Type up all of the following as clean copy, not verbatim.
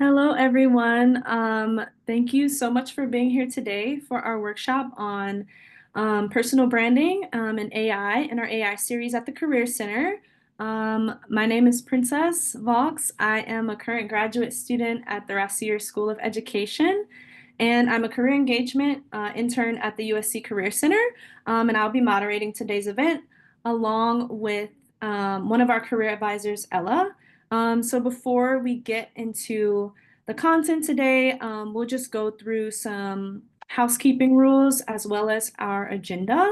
Hello, everyone. Thank you so much for being here today for our workshop on personal branding and AI in our AI series at the Career Center. My name is Princess Vox. I am a current graduate student at the Rassier School of Education, and I'm a career engagement intern at the USC Career Center. And I'll be moderating today's event along with one of our career advisors, Ella. So before we get into the content today, we'll just go through some housekeeping rules as well as our agenda.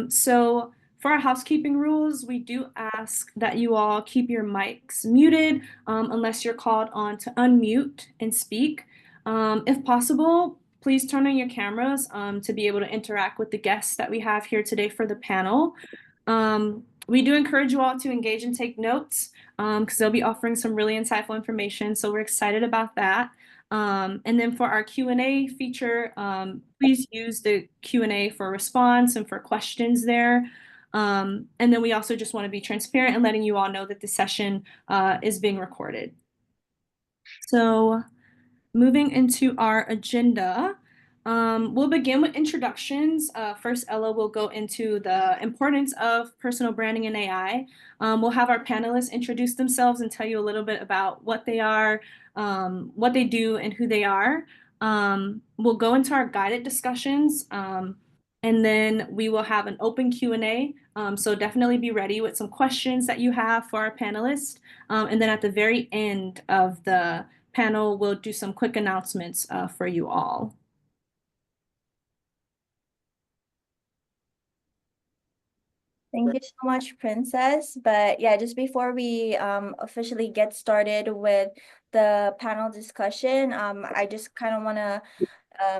So for our housekeeping rules, we do ask that you all keep your mics muted unless you're called on to unmute and speak. If possible, please turn on your cameras to be able to interact with the guests that we have here today for the panel. We do encourage you all to engage and take notes because they'll be offering some really insightful information. So we're excited about that. And then for our Q&A feature, please use the Q&A for response and for questions there. And then we also just want to be transparent and letting you all know that the session is being recorded. So moving into our agenda, we'll begin with introductions. First, Ella will go into the importance of personal branding and AI. We'll have our panelists introduce themselves and tell you a little bit about what they are, what they do, and who they are. We'll go into our guided discussions, and then we will have an open Q&A. So definitely be ready with some questions that you have for our panelists. And then at the very end of the panel will do some quick announcements for you all. Thank you so much, Princess. But yeah, just before we officially get started with the panel discussion, I just kind of want to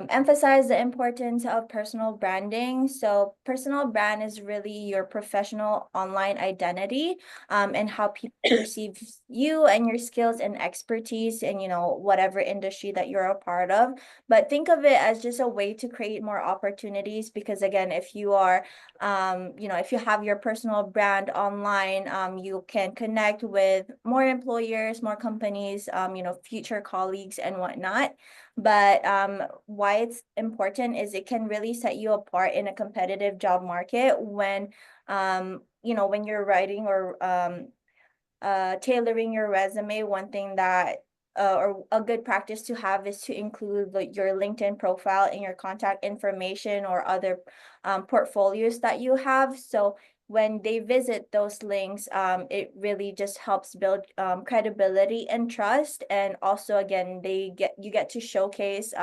emphasize the importance of personal branding. So personal brand is really your professional online identity, and how people perceive you and your skills and expertise in, whatever industry that you're a part of. But think of it as just a way to create more opportunities, because again, if you are, if you have your personal brand online, you can connect with more employers, more companies, future colleagues and whatnot. But why it's important is it can really set you apart in a competitive job market when, when you're writing or tailoring your resume. One thing that or a good practice to have is to include your LinkedIn profile in your contact information or other portfolios that you have. So when they visit those links, it really just helps build credibility and trust. And also, again, you get to showcase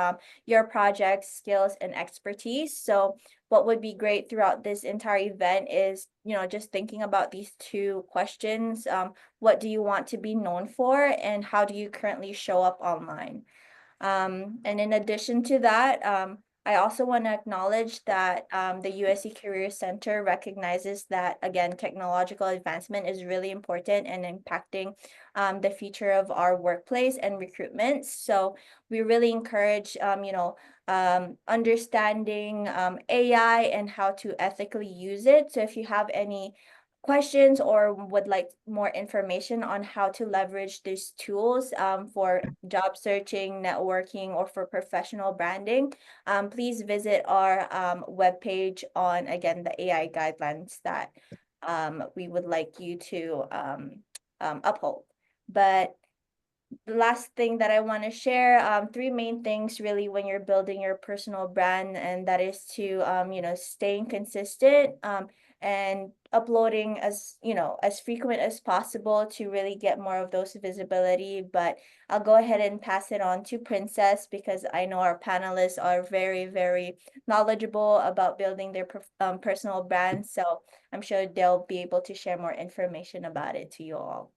your projects, skills, and expertise. So what would be great throughout this entire event is, just thinking about these two questions. What do you want to be known for, and how do you currently show up online? And in addition to that, I also want to acknowledge that the USC Career Center recognizes that, again, technological advancement is really important and impacting the future of our workplace and recruitment. So we really encourage, understanding AI and how to ethically use it. So if you have any questions or would like more information on how to leverage these tools for job searching, networking, or for professional branding, please visit our webpage on, again, the AI guidelines that we would like you to uphold. But the last thing that I want to share, three main things really when you're building your personal brand, and that is to, staying consistent, and uploading as frequent as possible to really get more of those visibility. But I'll go ahead and pass it on to Princess, because I know our panelists are very, very knowledgeable about building their personal brand. So I'm sure they'll be able to share more information about it to you all.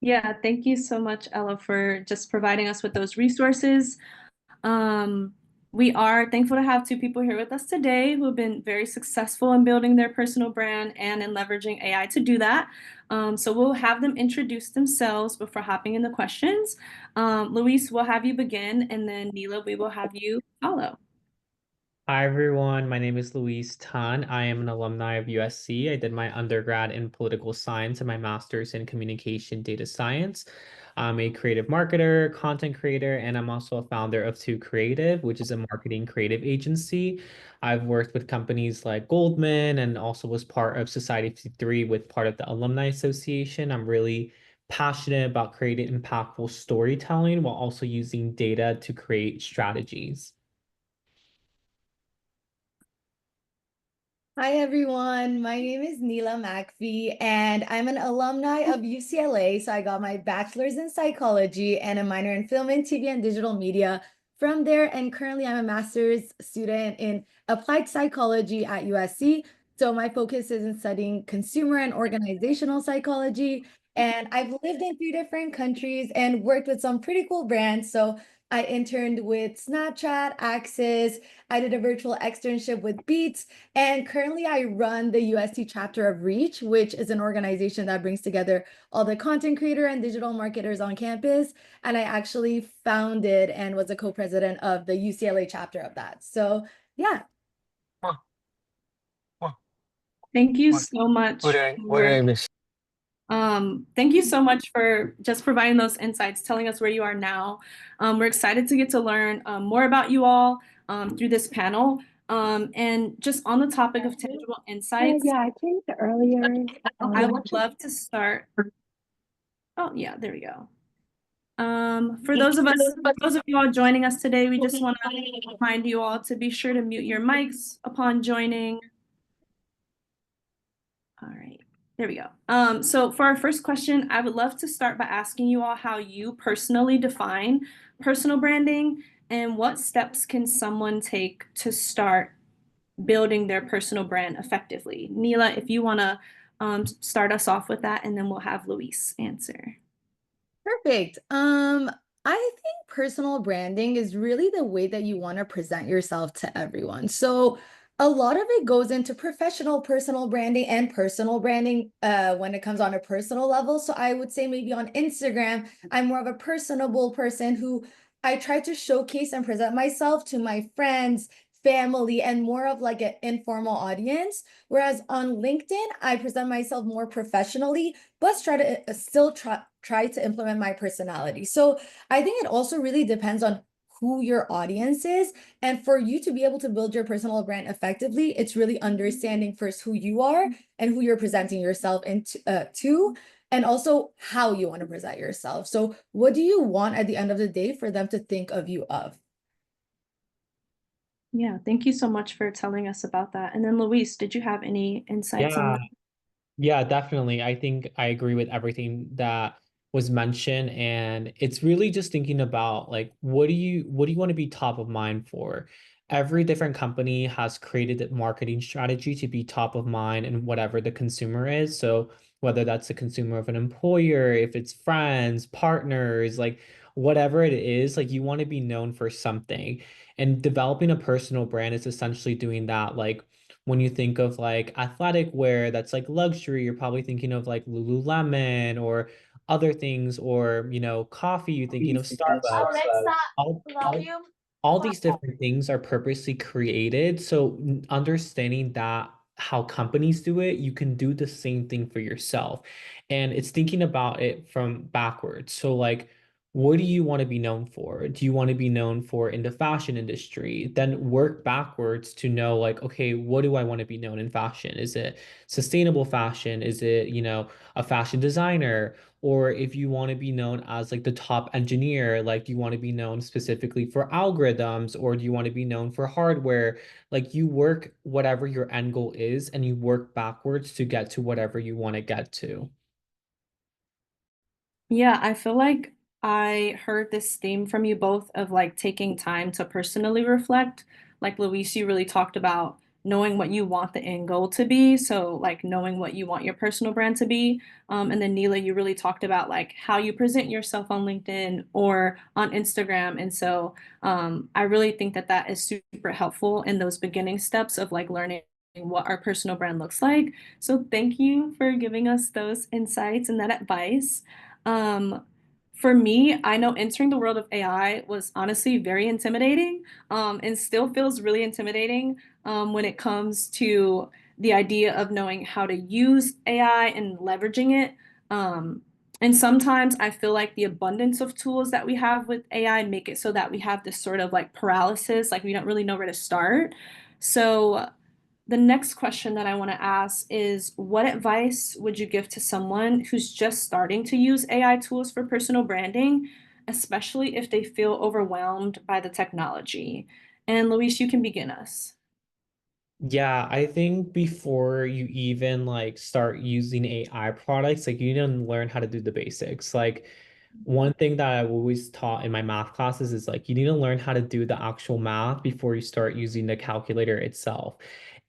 Yeah, thank you so much, Ella, for just providing us with those resources. We are thankful to have two people here with us today who have been very successful in building their personal brand and in leveraging AI to do that. So we'll have them introduce themselves before hopping in the questions. Luis, we'll have you begin, and then Neela, we will have you follow. Hi everyone, my name is Luis Tan. I am an alumni of USC. I did my undergrad in political science and my master's in communication data science. I'm a creative marketer, content creator, and I'm also a founder of Two Creative, which is a marketing creative agency. I've worked with companies like Goldman and also was part of Society 53 with part of the Alumni Association. I'm really passionate about creating impactful storytelling while also using data to create strategies. Hi everyone, my name is Neela McPhee and I'm an alumni of UCLA. So I got my bachelor's in psychology and a minor in film and TV and digital media from there. And currently I'm a master's student in applied psychology at USC. So my focus is in studying consumer and organizational psychology. And I've lived in 3 different countries and worked with some pretty cool brands. So I interned with Snapchat, Axis. I did a virtual externship with Beats. And currently, I run the UST chapter of Reach, which is an organization that brings together all the content creator and digital marketers on campus. And I actually founded and was a co-president of the UCLA chapter of that. So, yeah. Thank you so much thank you so much for just providing those insights, telling us where you are now. We're excited to get to learn more about you all through this panel. And just on the topic of tangible insights, Yeah, I changed it earlier. I would love to start. Oh, yeah, there we go. For those of you all joining us today, we just want to remind you all to be sure to mute your mics upon joining. All right. There we go. So for our first question, I would love to start by asking you all how you personally define personal branding and what steps can someone take to start building their personal brand effectively. Neela, if you want to start us off with that, and then we'll have Luis answer. Perfect. I think personal branding is really the way that you want to present yourself to everyone. So a lot of it goes into professional personal branding and personal branding when it comes on a personal level. So I would say maybe on Instagram, I'm more of a personable person who I try to showcase and present myself to my friends, family, and more of like an informal audience. Whereas on LinkedIn, I present myself more professionally, but try to still try to implement my personality. So I think it also really depends on who your audience is. And for you to be able to build your personal brand effectively, it's really understanding first who you are and who you're presenting yourself to, and also how you want to present yourself. So what do you want at the end of the day for them to think of you of? Yeah, thank you so much for telling us about that. And then Luis, did you have any insights on Yeah, that? yeah, definitely. I think I agree with everything that was mentioned, and it's really just thinking about like what do you want to be top of mind for? Every different company has created a marketing strategy to be top of mind and whatever the consumer is. So whether that's the consumer of an employer, if it's friends, partners, like whatever it is, like you want to be known for something. And developing a personal brand is essentially doing that. Like when you think of like athletic wear that's like luxury, you're probably thinking of like Lululemon or other things, or coffee, you're thinking of Starbucks. All, all, all these different things are purposely created. So understanding that how companies do it, you can do the same thing for yourself. And it's thinking about it from backwards. So like, what do you want to be known for? Do you want to be known for in the fashion industry? Then work backwards to know like, okay, what do I want to be known in fashion? Is it sustainable fashion? Is it, a fashion designer? Or if you want to be known as like the top engineer, like do you want to be known specifically for algorithms, or do you want to be known for hardware? Like you work whatever your end goal is and you work backwards to get to whatever you want to get to. Yeah, I feel like I heard this theme from you both of like taking time to personally reflect. Like Luis, you really talked about knowing what you want the end goal to be. So like knowing what you want your personal brand to be. And then Neela, you really talked about like how you present yourself on LinkedIn or on Instagram. And so I really think that that is super helpful in those beginning steps of like learning what our personal brand looks like. So thank you for giving us those insights and that advice. Um, for me, I know entering the world of AI was honestly very intimidating, and still feels really intimidating, when it comes to the idea of knowing how to use AI and leveraging it. Um, And sometimes I feel like the abundance of tools that we have with AI make it so that we have this sort of like paralysis, like we don't really know where to start. So the next question that I want to ask is, what advice would you give to someone who's just starting to use AI tools for personal branding, especially if they feel overwhelmed by the technology? And Luis, you can begin us. Yeah, I think before you even like start using AI products, like you need to learn how to do the basics. Like one thing that I've always taught in my math classes is like you need to learn how to do the actual math before you start using the calculator itself.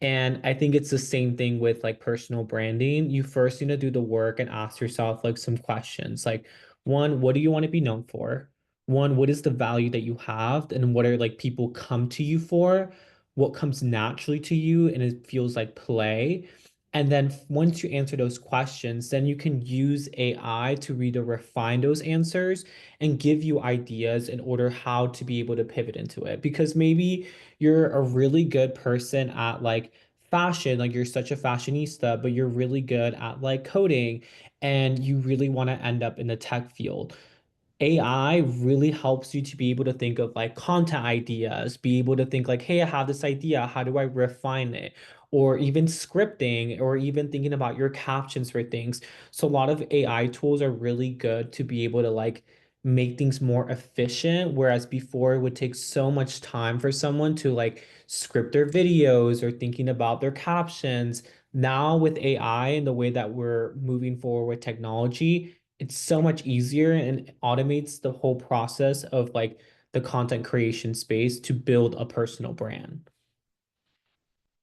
And I think it's the same thing with like personal branding. You first need to do the work and ask yourself like some questions. Like one, what do you want to be known for? One, what is the value that you have and what are like people come to you for? What comes naturally to you and it feels like play. And then once you answer those questions, then you can use AI to really refine those answers and give you ideas in order how to be able to pivot into it. Because maybe you're a really good person at like fashion, like you're such a fashionista, but you're really good at like coding and you really want to end up in the tech field. AI really helps you to be able to think of like content ideas, be able to think like, hey, I have this idea. How do I refine it? Or even scripting, or even thinking about your captions for things. So a lot of AI tools are really good to be able to like make things more efficient, whereas before it would take so much time for someone to like script their videos or thinking about their captions. Now with AI and the way that we're moving forward with technology, it's so much easier and automates the whole process of like the content creation space to build a personal brand.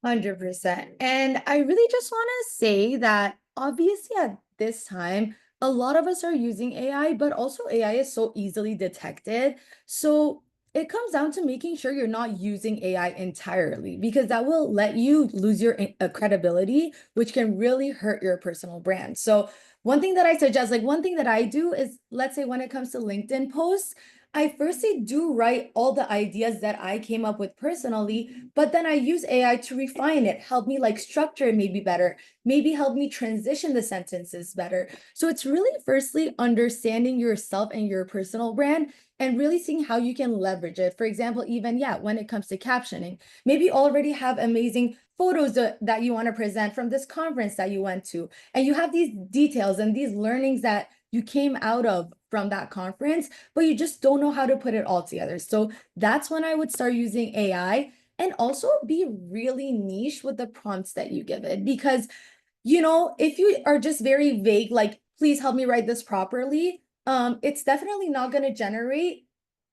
100%. And I really just want to say that obviously at this time, a lot of us are using AI, but also AI is so easily detected. So it comes down to making sure you're not using AI entirely, because that will let you lose your credibility, which can really hurt your personal brand. So one thing that I suggest, like one thing that I do is, let's say when it comes to LinkedIn posts, I firstly do write all the ideas that I came up with personally, but then I use AI to refine it, help me like structure it maybe better, maybe help me transition the sentences better. So it's really firstly understanding yourself and your personal brand and really seeing how you can leverage it. For example, even yeah, when it comes to captioning, maybe you already have amazing photos that you want to present from this conference that you went to, and you have these details and these learnings that you came out of from that conference, but you just don't know how to put it all together. So that's when I would start using AI, and also be really niche with the prompts that you give it. Because, if you are just very vague, like, please help me write this properly, it's definitely not going to generate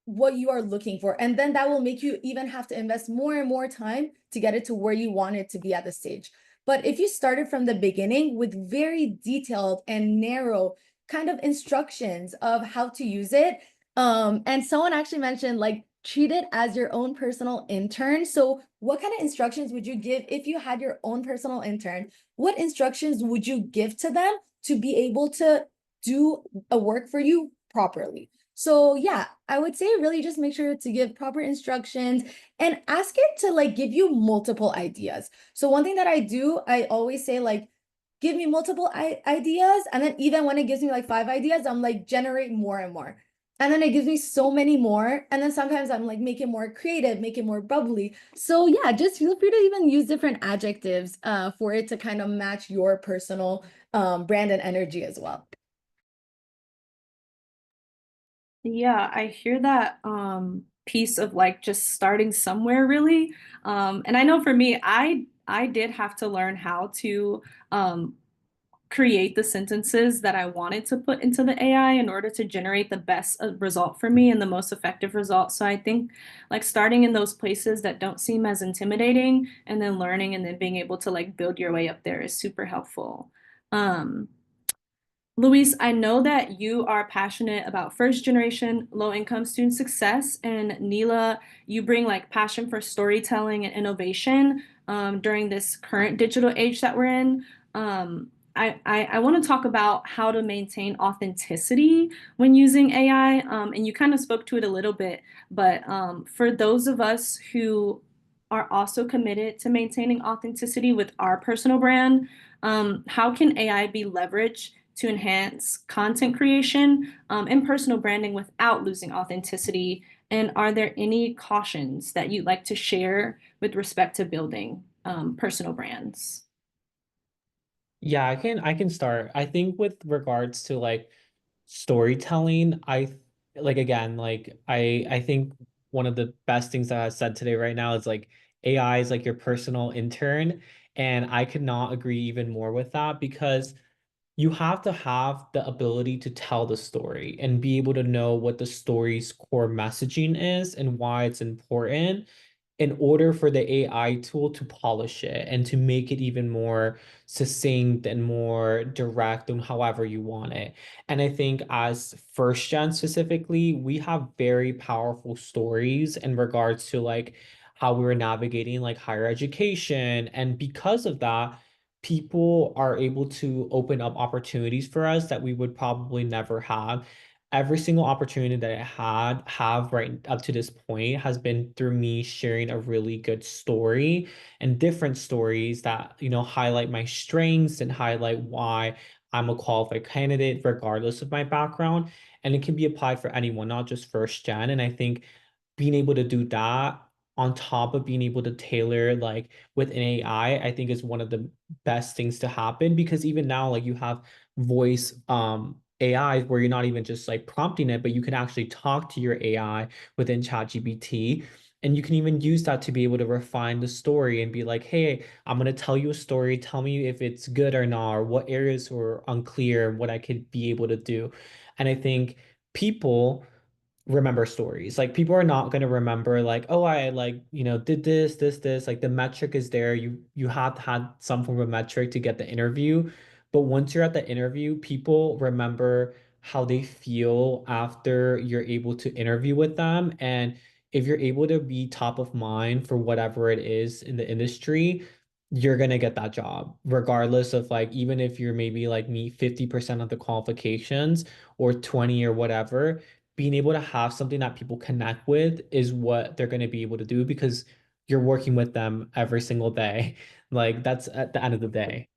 what you are looking for. And then that will make you even have to invest more and more time to get it to where you want it to be at the stage. But if you started from the beginning with very detailed and narrow kind of instructions of how to use it, and someone actually mentioned like treat it as your own personal intern. So what kind of instructions would you give if you had your own personal intern? What instructions would you give to them to be able to do a work for you properly? So yeah, I would say really just make sure to give proper instructions and ask it to like give you multiple ideas. So one thing that I do, I always say like, give me multiple ideas. And then even when it gives me like 5 ideas, I'm like, generate more and more. And then it gives me so many more. And then sometimes I'm like, make it more creative, make it more bubbly. So yeah, just feel free to even use different adjectives for it to kind of match your personal brand and energy as well. Yeah, I hear that piece of like just starting somewhere really. And I know for me, I did have to learn how to create the sentences that I wanted to put into the AI in order to generate the best result for me and the most effective result. So I think like starting in those places that don't seem as intimidating and then learning and then being able to like build your way up there is super helpful. Um, Luis, I know that you are passionate about first generation low income student success, and Neela, you bring like passion for storytelling and innovation during this current digital age that we're in. I want to talk about how to maintain authenticity when using AI, and you kind of spoke to it a little bit, but for those of us who are also committed to maintaining authenticity with our personal brand, how can AI be leveraged to enhance content creation and personal branding without losing authenticity? And are there any cautions that you'd like to share with respect to building personal brands? Yeah, I can start. I think with regards to like storytelling, like again, like I think one of the best things that I said today right now is like AI is like your personal intern, and I could not agree even more with that because you have to have the ability to tell the story and be able to know what the story's core messaging is and why it's important in order for the AI tool to polish it and to make it even more succinct and more direct on however you want it. And I think as first gen specifically, we have very powerful stories in regards to like how we were navigating like higher education. And because of that, people are able to open up opportunities for us that we would probably never have. Every single opportunity that have right up to this point has been through me sharing a really good story and different stories that, you know, highlight my strengths and highlight why I'm a qualified candidate regardless of my background. And it can be applied for anyone, not just first gen. And I think being able to do that on top of being able to tailor like with an AI, I think is one of the best things to happen because even now, like you have voice AI where you're not even just like prompting it, but you can actually talk to your AI within ChatGPT. And you can even use that to be able to refine the story and be like, hey, I'm going to tell you a story. Tell me if it's good or not, or what areas were unclear, what I could be able to do. And I think people remember stories. Like people are not going to remember like, oh, I like, you know, did this. Like the metric is there. You have had some form of metric to get the interview. But once you're at the interview, people remember how they feel after you're able to interview with them. And if you're able to be top of mind for whatever it is in the industry, you're gonna get that job, regardless of like, even if you're maybe like meet 50% of the qualifications or 20 or whatever, being able to have something that people connect with is what they're going to be able to do because you're working with them every single day. Like that's at the end of the day.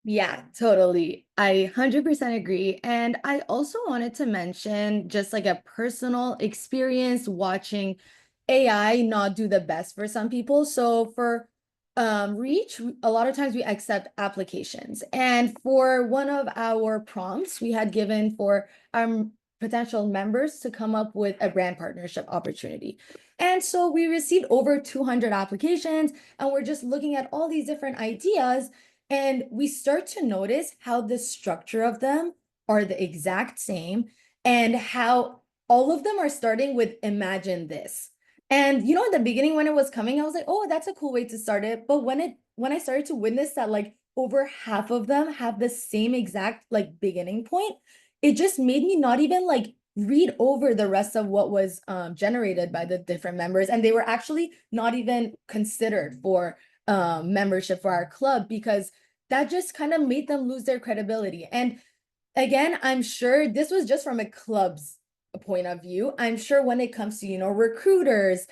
Yeah, totally. I 100% agree. And I also wanted to mention just like a personal experience watching AI not do the best for some people. So for Reach, a lot of times we accept applications. And for one of our prompts, we had given for our potential members to come up with a brand partnership opportunity. And so we received over 200 applications, and we're just looking at all these different ideas. And we start to notice how the structure of them are the exact same and how all of them are starting with imagine this. And you know, in the beginning when it was coming, I was like, oh, that's a cool way to start it. But when I started to witness that like over half of them have the same exact like beginning point, it just made me not even like read over the rest of what was generated by the different members. And they were actually not even considered for membership for our club because that just kind of made them lose their credibility. And again, I'm sure this was just from a club's point of view. I'm sure when it comes to, you know, recruiters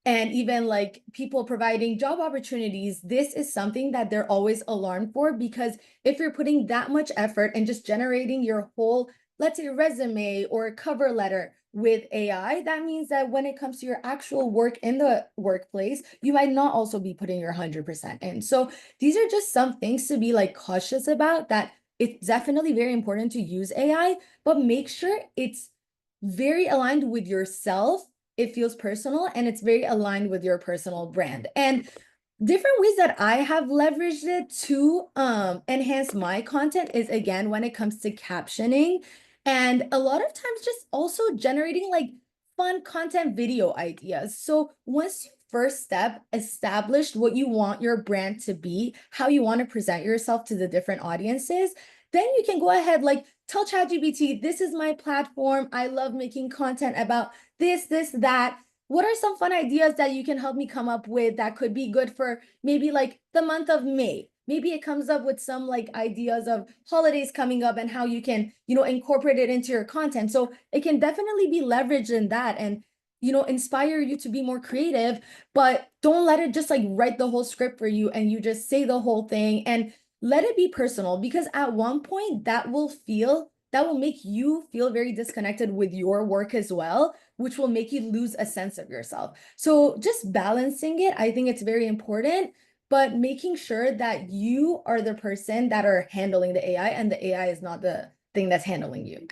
and even like people providing job opportunities, this is something that they're always alarmed for because if you're putting that much effort and just generating your whole, let's say, resume or cover letter with AI, that means that when it comes to your actual work in the workplace, you might not also be putting your 100% in. So these are just some things to be like cautious about, that it's definitely very important to use AI, but make sure it's very aligned with yourself. It feels personal and it's very aligned with your personal brand. And different ways that I have leveraged it to enhance my content is, again, when it comes to captioning, and a lot of times just also generating like fun content video ideas. So once you first step established what you want your brand to be, how you want to present yourself to the different audiences, then you can go ahead, like tell ChatGPT, this is my platform. I love making content about this, that. What are some fun ideas that you can help me come up with that could be good for maybe like the month of May? Maybe it comes up with some like ideas of holidays coming up and how you can, you know, incorporate it into your content. So it can definitely be leveraged in that and, you know, inspire you to be more creative, but don't let it just like write the whole script for you and you just say the whole thing. And let it be personal, because at one point that will make you feel very disconnected with your work as well, which will make you lose a sense of yourself. So just balancing it, I think it's very important, but making sure that you are the person that are handling the AI and the AI is not the thing that's handling you.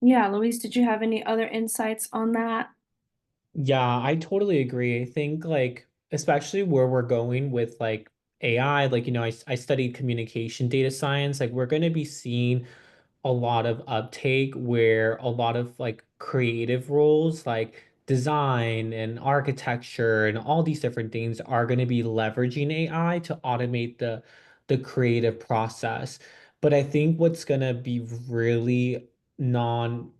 Yeah, Louise, did you have any other insights on that? Yeah, I totally agree. I think like especially where we're going with like AI, like I studied communication data science, like we're going to be seeing a lot of uptake where a lot of like creative roles like design and architecture and all these different things are going to be leveraging AI to automate the creative process. But I think what's going to be really non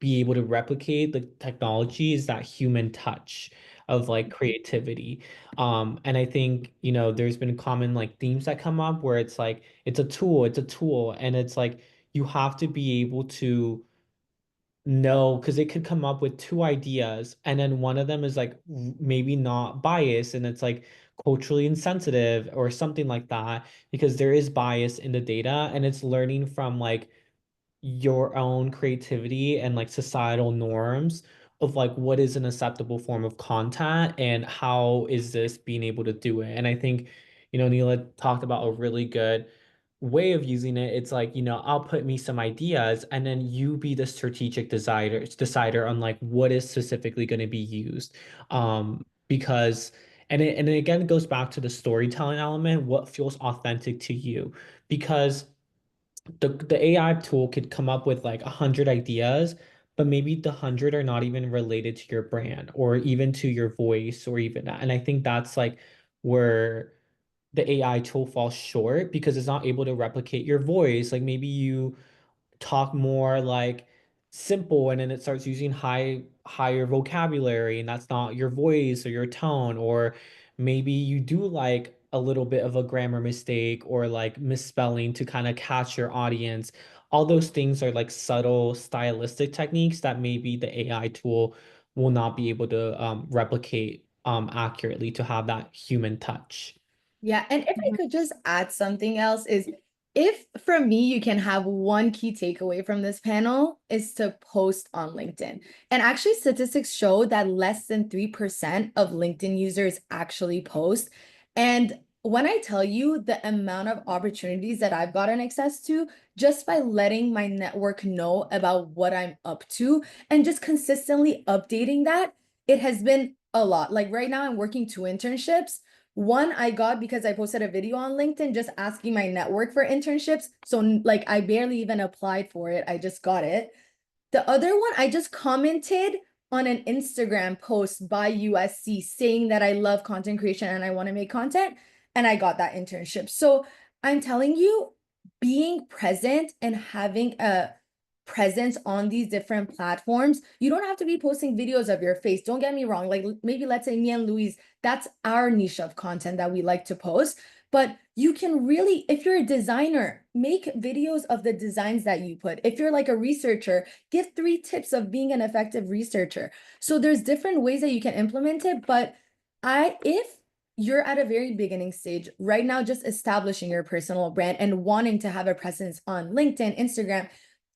be able to replicate the technology is that human touch of like creativity. And I think, there's been common like themes that come up where it's like it's a tool, and it's like you have to be able to know, because it could come up with two ideas and then one of them is like maybe not biased and it's like culturally insensitive or something like that, because there is bias in the data and it's learning from like your own creativity and like societal norms of like what is an acceptable form of content and how is this being able to do it. And I think, Neela talked about a really good way of using it. It's like, I'll put me some ideas and then you be the strategic decider on like what is specifically going to be used. Because and it again goes back to the storytelling element, what feels authentic to you. Because the AI tool could come up with like 100 ideas, but maybe the 100 are not even related to your brand or even to your voice or even that. And I think that's like where the AI tool falls short because it's not able to replicate your voice. Like maybe you talk more like simple and then it starts using higher vocabulary and that's not your voice or your tone, or maybe you do like a little bit of a grammar mistake or like misspelling to kind of catch your audience. All those things are like subtle stylistic techniques that maybe the AI tool will not be able to replicate accurately to have that human touch. Yeah, and if I could just add something else is, if for me you can have one key takeaway from this panel is to post on LinkedIn. And actually statistics show that less than 3% of LinkedIn users actually post. And when I tell you the amount of opportunities that I've gotten access to just by letting my network know about what I'm up to and just consistently updating that, it has been a lot. Like right now I'm working 2 internships. One I got because I posted a video on LinkedIn just asking my network for internships. So like I barely even applied for it. I just got it. The other one, I just commented on an Instagram post by USC saying that I love content creation and I want to make content, and I got that internship. So I'm telling you, being present and having a presence on these different platforms, you don't have to be posting videos of your face. Don't get me wrong. Like maybe let's say me and Louise, that's our niche of content that we like to post. But you can really, if you're a designer, make videos of the designs that you put. If you're like a researcher, give 3 tips of being an effective researcher. So there's different ways that you can implement it. But if you're at a very beginning stage right now, just establishing your personal brand and wanting to have a presence on LinkedIn, Instagram,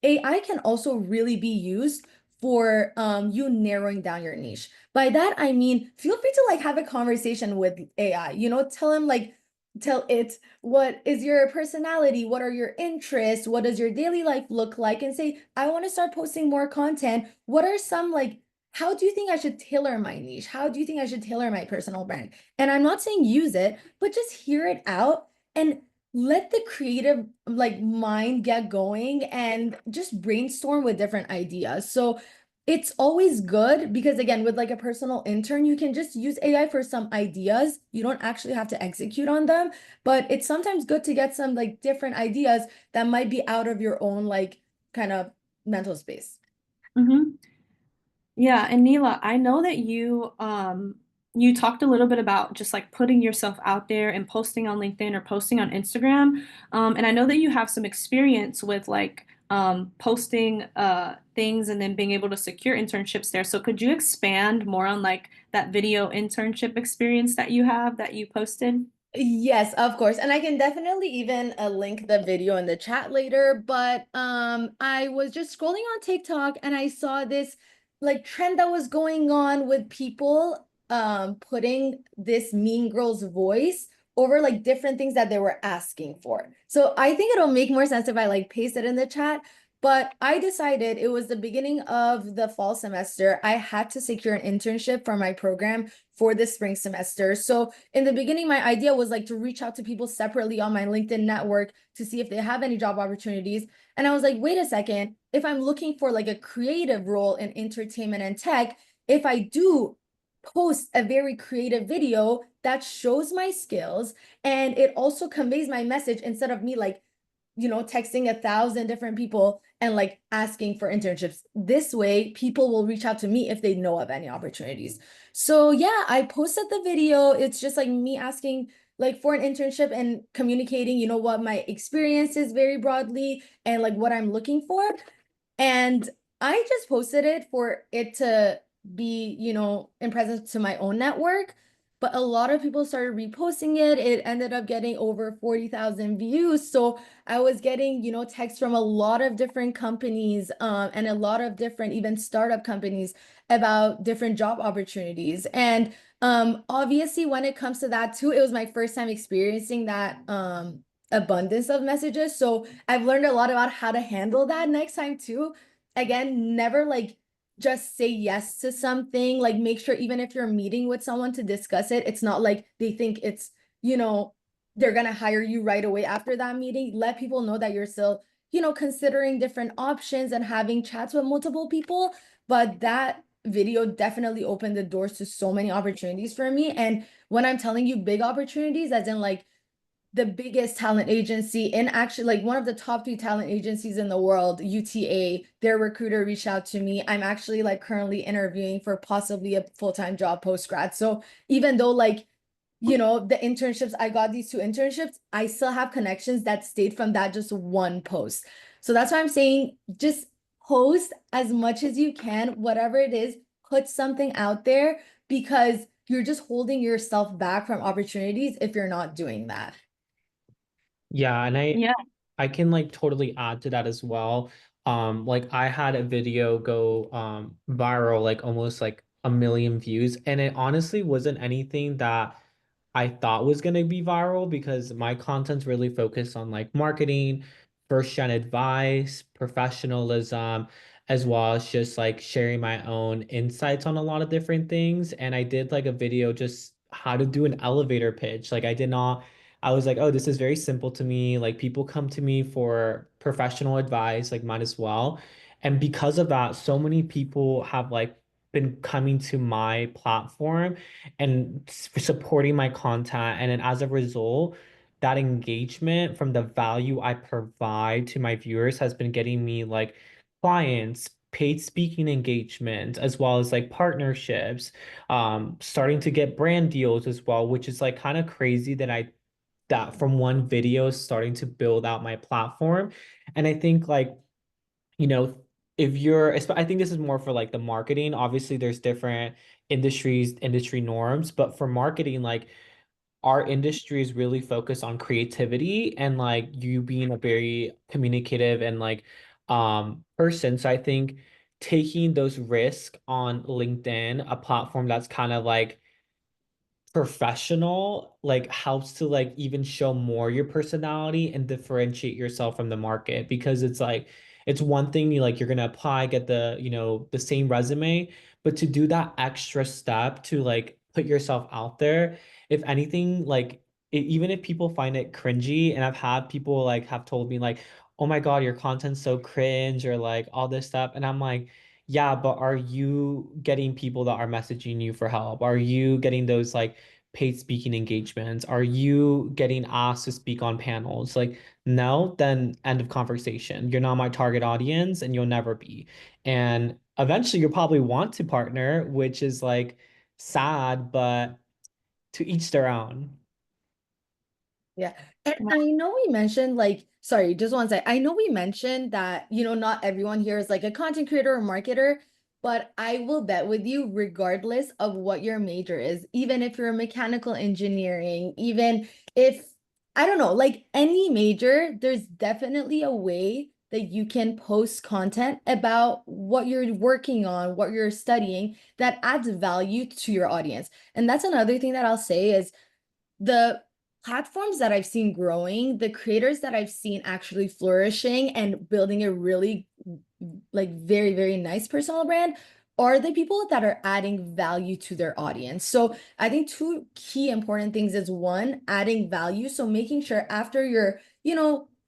AI can also really be used for you narrowing down your niche. By that, I mean, feel free to like have a conversation with AI, tell him like, tell it what is your personality, what are your interests, what does your daily life look like, and say, I want to start posting more content. What are some like, how do you think I should tailor my niche? How do you think I should tailor my personal brand? And I'm not saying use it, but just hear it out and let the creative like mind get going and just brainstorm with different ideas. So it's always good because again, with like a personal intern, you can just use AI for some ideas. You don't actually have to execute on them, but it's sometimes good to get some like different ideas that might be out of your own like kind of mental space. Mm-hmm. Yeah, and Neela, I know that you talked a little bit about just like putting yourself out there and posting on LinkedIn or posting on Instagram. And I know that you have some experience with like posting things and then being able to secure internships there. So could you expand more on like that video internship experience that you have that you posted? Yes, of course. And I can definitely even link the video in the chat later. But I was just scrolling on TikTok and I saw this like trend that was going on with people putting this Mean Girls voice over like different things that they were asking for. So I think it'll make more sense if I like paste it in the chat. But I decided it was the beginning of the fall semester. I had to secure an internship for my program for the spring semester. So in the beginning, my idea was like to reach out to people separately on my LinkedIn network to see if they have any job opportunities. And I was like, wait a second, if I'm looking for like a creative role in entertainment and tech, if I do post a very creative video that shows my skills and it also conveys my message instead of me like, texting 1,000 different people and like asking for internships. This way, people will reach out to me if they know of any opportunities. So yeah, I posted the video. It's just like me asking like for an internship and communicating, what my experience is very broadly and like what I'm looking for. And I just posted it for it to be, in presence to my own network. But a lot of people started reposting it. It ended up getting over 40,000 views. So I was getting, texts from a lot of different companies and a lot of different even startup companies about different job opportunities. And obviously, when it comes to that too, it was my first time experiencing that abundance of messages. So I've learned a lot about how to handle that next time too. Again, never like just say yes to something. Like make sure even if you're meeting with someone to discuss it, it's not like they think it's, they're gonna hire you right away after that meeting. Let people know that you're still, considering different options and having chats with multiple people. But that video definitely opened the doors to so many opportunities for me. And when I'm telling you big opportunities, as in like the biggest talent agency in actually like one of the top 3 talent agencies in the world, UTA, their recruiter reached out to me. I'm actually like currently interviewing for possibly a full-time job post-grad. So even though like, the internships, I got these 2 internships, I still have connections that stayed from that just one post. So that's why I'm saying just post as much as you can, whatever it is, put something out there because you're just holding yourself back from opportunities if you're not doing that. Yeah, and Yeah. I can like totally add to that as well. Like I had a video go viral, like almost like a million views, and it honestly wasn't anything that I thought was gonna be viral because my content's really focused on like marketing, first gen advice, professionalism, as well as just like sharing my own insights on a lot of different things. And I did like a video just how to do an elevator pitch. Like I did not I was like, oh, this is very simple to me. Like people come to me for professional advice, like might as well. And because of that, so many people have like been coming to my platform and supporting my content. And then as a result, that engagement from the value I provide to my viewers has been getting me like clients, paid speaking engagement, as well as like partnerships, starting to get brand deals as well, which is like kind of crazy that from one video starting to build out my platform. And I think like, you know, if you're, I think this is more for like the marketing. Obviously, there's different industries, industry norms, but for marketing, like our industry is really focused on creativity and like you being a very communicative and like person. So I think taking those risks on LinkedIn, a platform that's kind of like professional, like helps to like even show more your personality and differentiate yourself from the market, because it's like it's one thing you like you're gonna apply, get the the same resume, but to do that extra step to like put yourself out there, if anything, like even if people find it cringy, and I've had people like have told me like, oh my God, your content's so cringe or like all this stuff, and I'm like, yeah, but are you getting people that are messaging you for help? Are you getting those like paid speaking engagements? Are you getting asked to speak on panels? Like, no, then end of conversation. You're not my target audience and you'll never be. And eventually you'll probably want to partner, which is like sad, but to each their own. Yeah. And I know we mentioned like, sorry, just one sec. I know we mentioned that, not everyone here is like a content creator or marketer, but I will bet with you, regardless of what your major is, even if you're a mechanical engineering, even if, I don't know, like any major, there's definitely a way that you can post content about what you're working on, what you're studying that adds value to your audience. And that's another thing that I'll say is the platforms that I've seen growing, the creators that I've seen actually flourishing and building a really like very, very nice personal brand are the people that are adding value to their audience. So I think two key important things is one, adding value. So making sure after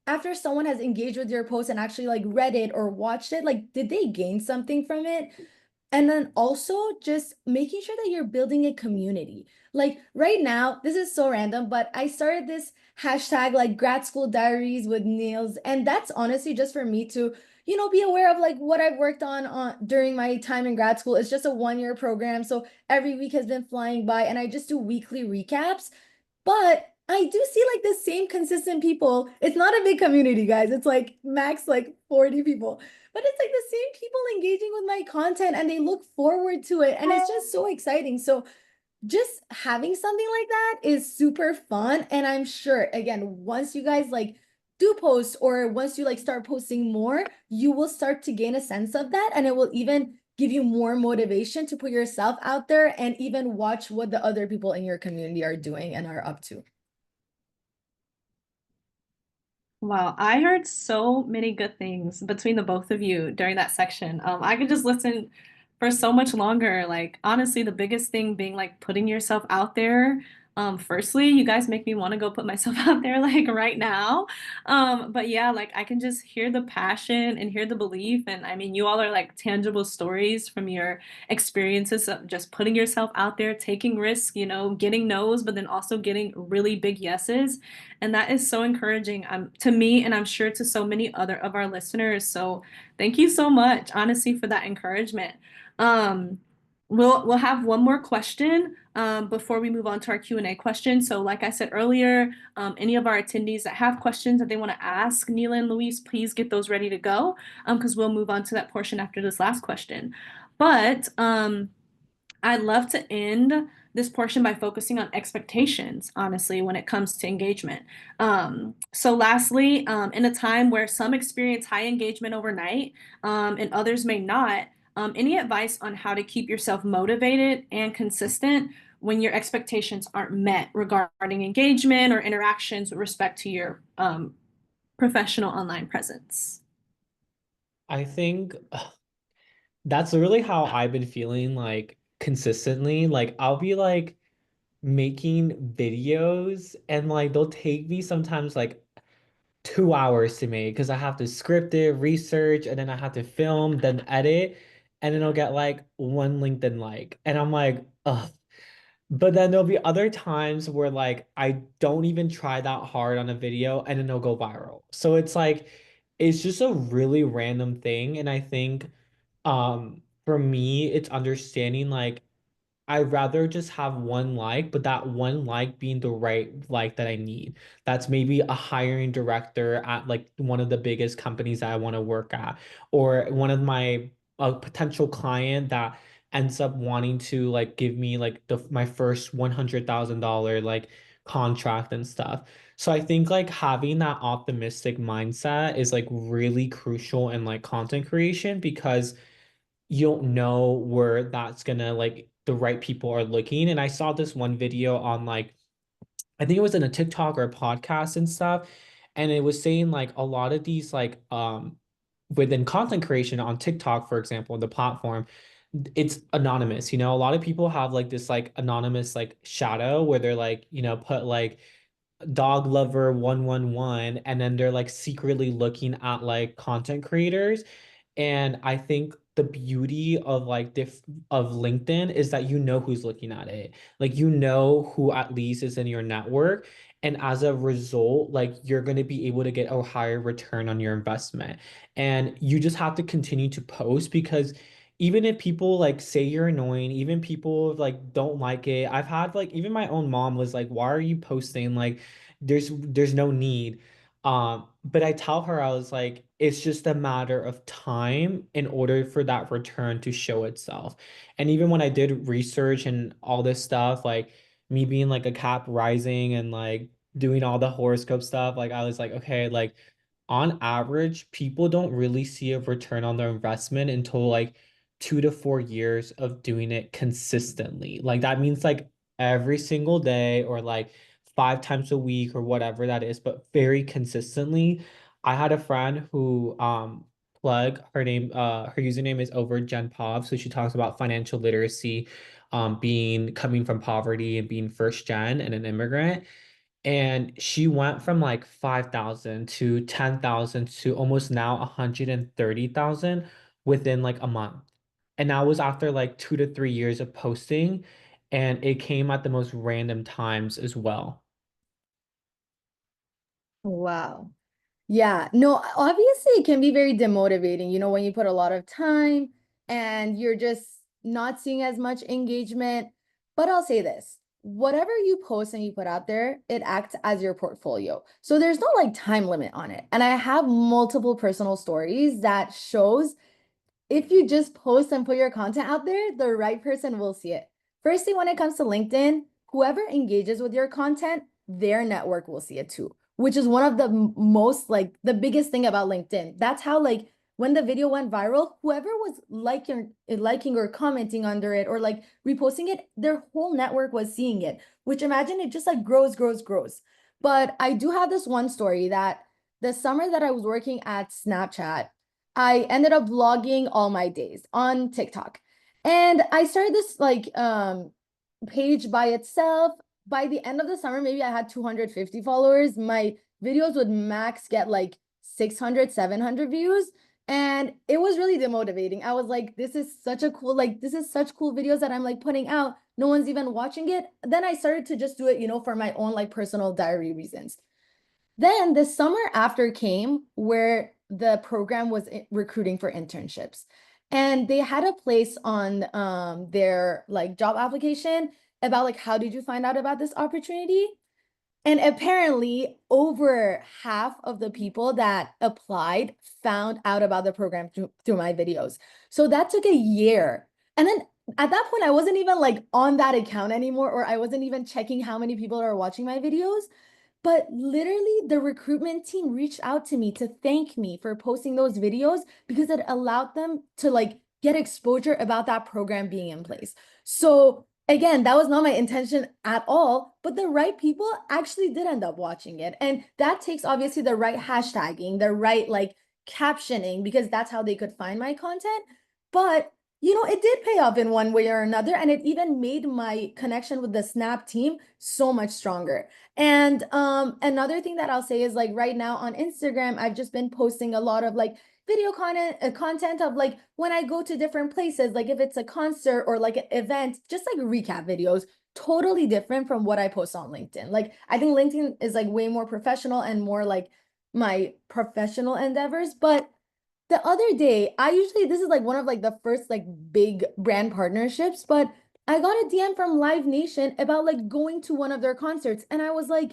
after someone has engaged with your post and actually like read it or watched it, like did they gain something from it? And then also just making sure that you're building a community. Like right now, this is so random, but I started this hashtag like grad school diaries with Niels. And that's honestly just for me to, be aware of like what I've worked on during my time in grad school. It's just a 1-year program. So every week has been flying by and I just do weekly recaps. But I do see like the same consistent people. It's not a big community, guys. It's like max like 40 people. But it's like the same people engaging with my content and they look forward to it. And it's just so exciting. So just having something like that is super fun. And I'm sure, again, once you guys like do post or once you like start posting more, you will start to gain a sense of that. And it will even give you more motivation to put yourself out there and even watch what the other people in your community are doing and are up to. Wow, I heard so many good things between the both of you during that section. I could just listen for so much longer. Like, honestly, the biggest thing being like putting yourself out there. Firstly, you guys make me want to go put myself out there like right now. But yeah, like I can just hear the passion and hear the belief. And I mean, you all are like tangible stories from your experiences of just putting yourself out there, taking risks, getting no's, but then also getting really big yeses. And that is so encouraging to me, and I'm sure to so many other of our listeners. So thank you so much, honestly, for that encouragement. Um, we'll have one more question before we move on to our Q&A question. So like I said earlier, any of our attendees that have questions that they want to ask Neela and Luis, please get those ready to go because we'll move on to that portion after this last question. But I'd love to end this portion by focusing on expectations, honestly, when it comes to engagement. So lastly, in a time where some experience high engagement overnight and others may not, any advice on how to keep yourself motivated and consistent when your expectations aren't met regarding engagement or interactions with respect to your professional online presence? I think that's really how I've been feeling like consistently. Like I'll be like making videos and like they'll take me sometimes like 2 hours to make because I have to script it, research, and then I have to film, then edit, and then I'll get like one LinkedIn like. And I'm like, ugh. But then there'll be other times where like I don't even try that hard on a video and then it'll go viral. So it's like it's just a really random thing. And I think for me it's understanding like I'd rather just have one like, but that one like being the right like that I need. That's maybe a hiring director at like one of the biggest companies that I want to work at, or one of my potential client that ends up wanting to like give me like my first $100,000 like contract and stuff. So I think like having that optimistic mindset is like really crucial in like content creation because you don't know where that's gonna like the right people are looking. And I saw this one video on like I think it was in a TikTok or a podcast and stuff, and it was saying like a lot of these like within content creation on TikTok, for example, the platform, it's anonymous. A lot of people have like this like anonymous like shadow where they're like, put like dog lover 111 and then they're like secretly looking at like content creators. And I think the beauty of like of LinkedIn is that who's looking at it, like who at least is in your network, and as a result like you're going to be able to get a higher return on your investment. And you just have to continue to post because even if people like say you're annoying, even people like don't like it. I've had like even my own mom was like, "Why are you posting? Like there's no need." But I tell her I was like, it's just a matter of time in order for that return to show itself. And even when I did research and all this stuff, like me being like a Cap rising and like doing all the horoscope stuff, like I was like, okay, like on average, people don't really see a return on their investment until like 2 to 4 years of doing it consistently. Like that means like every single day or like 5 times a week or whatever that is, but very consistently. I had a friend who plug her username is over Gen Pov. So she talks about financial literacy, being coming from poverty and being first gen and an immigrant. And she went from like 5,000 to 10,000 to almost now 130,000 within like a month. And that was after like 2 to 3 years of posting. And it came at the most random times as well. Wow. Yeah, no, obviously it can be very demotivating, when you put a lot of time and you're just not seeing as much engagement. But I'll say this, whatever you post and you put out there, it acts as your portfolio. So there's no like time limit on it. And I have multiple personal stories that shows if you just post and put your content out there, the right person will see it. Firstly, when it comes to LinkedIn, whoever engages with your content, their network will see it too, which is one of the most like the biggest thing about LinkedIn. That's how like when the video went viral, whoever was liking or commenting under it or like reposting it, their whole network was seeing it, which imagine it just like grows, grows, grows. But I do have this one story that the summer that I was working at Snapchat, I ended up vlogging all my days on TikTok. And I started this like page by itself. By the end of the summer, maybe I had 250 followers. My videos would max get like 600, 700 views. And it was really demotivating. I was like, this is such cool videos that I'm like putting out. No one's even watching it. Then I started to just do it, for my own like personal diary reasons. Then the summer after came where the program was recruiting for internships. And they had a place on their like job application about like how did you find out about this opportunity? And apparently over half of the people that applied found out about the program through my videos. So that took a year. And then at that point, I wasn't even like on that account anymore, or I wasn't even checking how many people are watching my videos. But literally, the recruitment team reached out to me to thank me for posting those videos because it allowed them to like get exposure about that program being in place. So again, that was not my intention at all, but the right people actually did end up watching it. And that takes obviously the right hashtagging, the right like captioning, because that's how they could find my content. But it did pay off in one way or another, and it even made my connection with the Snap team so much stronger. And another thing that I'll say is like right now on Instagram, I've just been posting a lot of like video content of like when I go to different places, like if it's a concert or like an event, just like recap videos, totally different from what I post on LinkedIn. Like I think LinkedIn is like way more professional and more like my professional endeavors. But the other day, this is like one of like the first like big brand partnerships, but I got a DM from Live Nation about like going to one of their concerts. And I was like,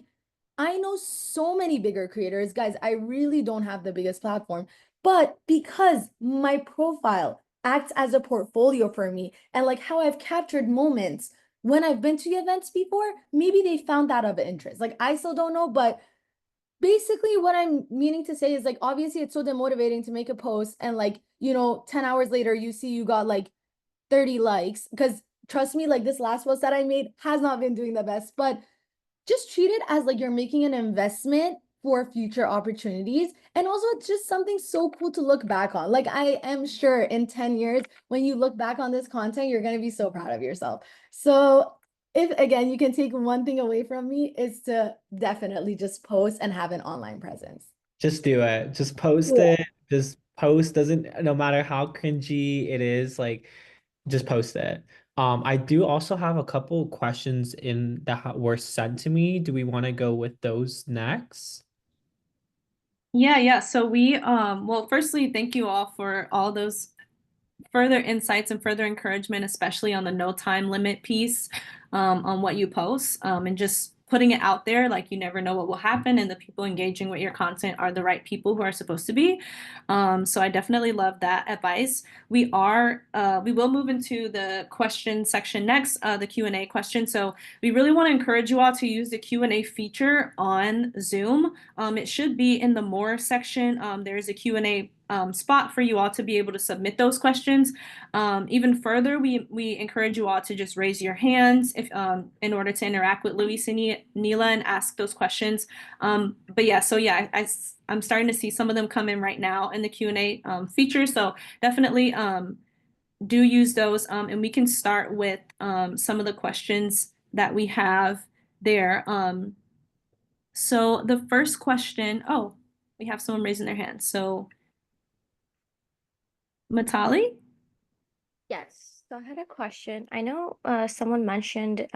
I know so many bigger creators, guys. I really don't have the biggest platform, but because my profile acts as a portfolio for me and like how I've captured moments when I've been to events before, maybe they found that of interest. Like I still don't know, but basically what I'm meaning to say is like obviously it's so demotivating to make a post and like 10 hours later you see you got like 30 likes, because trust me, like this last post that I made has not been doing the best, but just treat it as like you're making an investment for future opportunities. And also it's just something so cool to look back on. Like I am sure in 10 years when you look back on this content, you're going to be so proud of yourself. So if again you can take one thing away from me, is to definitely just post and have an online presence. Just do it. Just post Yeah. it. Just post doesn't no matter how cringy it is, like just post it. I do also have a couple questions in that were sent to me. Do we want to go with those next? Yeah. So we well, firstly, thank you all for all those further insights and further encouragement, especially on the no time limit piece, on what you post, and just putting it out there. Like, you never know what will happen, and the people engaging with your content are the right people who are supposed to be. So I definitely love that advice. We will move into the question section next, the Q&A question. So we really want to encourage you all to use the Q&A feature on Zoom. It should be in the More section. There's a Q&A spot for you all to be able to submit those questions. Even further, we encourage you all to just raise your hands if in order to interact with Luis and Neela and ask those questions. But yeah, so yeah, I'm starting to see some of them come in right now in the Q&A feature. So definitely do use those, and we can start with some of the questions that we have there. So the first question, oh, we have someone raising their hand. So Matali? Yes. So I had a question. I know someone mentioned